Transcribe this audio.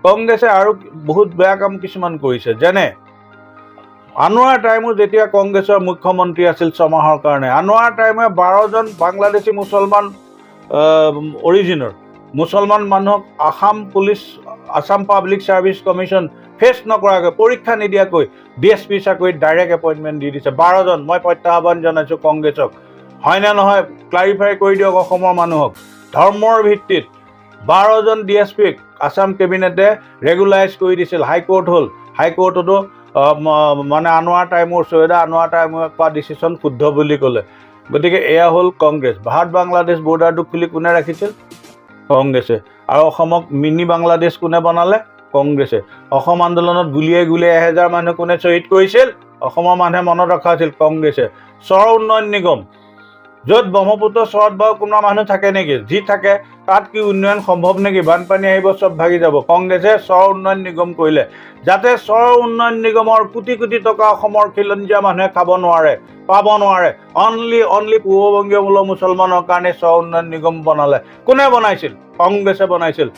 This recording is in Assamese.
কংগ্ৰেছে আৰু বহুত বেয়া কাম কিছুমান কৰিছে, যেনে আনোৱাৰ টাইমত যেতিয়া কংগ্ৰেছৰ মুখ্যমন্ত্ৰী আছিল 6 মাহৰ কাৰণে, আনোৱাৰ টাইমে 12জন বাংলাদেশী মুছলমান অৰিজিনৰ মুছলমান মানুহক Assam public service commission face নকৰাকৈ, পৰীক্ষা নিদিয়াকৈ DSP চাকৰিত ডাইৰেক্ট এপইণ্টমেণ্ট দি দিছে 12জন। মই প্ৰত্যাহ্বান জনাইছোঁ কংগ্ৰেছক, হয়নে নহয় ক্লাৰিফাই কৰি দিয়ক অসমৰ মানুহক। ধৰ্মৰ ভিত্তিত 12জন DSPক আসাম কেবিনেটে ৰেগুলাৰাইজ কৰি দিছিল, হাইকোৰ্ট হ'ল, হাইকোৰ্টতো মানে আনোৱাৰ টাইমৰ চৈয়দা আনোৱাৰ টাইমৰ পৰা ডিচিশ্যন শুদ্ধ বুলি ক'লে। গতিকে এয়া হ'ল কংগ্ৰেছ। ভাৰত বাংলাদেশ বৰ্ডাৰটো খুলি কোনে ৰাখিছিল? কংগ্ৰেছে। আৰু অসমক মিনি বাংলাদেশ কোনে বনালে? কংগ্ৰেছে। অসম আন্দোলনত গুলিয়াই 1000 মানুহ কোনে শ্বহীদ কৰিছিল? অসমৰ মানুহে মনত ৰখা আছিল, কংগ্ৰেছে। চৰ উন্নয়ন নিগম, য'ত ব্ৰহ্মপুত্ৰ চৰত বাৰু কোনো মানুহ থাকে নেকি? যি থাকে তাত কি উন্নয়ন সম্ভৱ নেকি? বানপানী আহিব, চব ভাগি যাব। কংগ্ৰেছে চৰ উন্নয়ন নিগম কৰিলে, যাতে চৰ উন্নয়ন নিগমৰ কোটি কোটি টকা অসমৰ খিলঞ্জীয়া মানুহে খাব নোৱাৰে, পাব নোৱাৰে। অনলি পূৰ্ববংগীয় মূলৰ মুছলমানৰ কাৰণে চৰ উন্নয়ন নিগম বনালে। কোনে বনাইছিল? কংগ্ৰেছে বনাইছিল।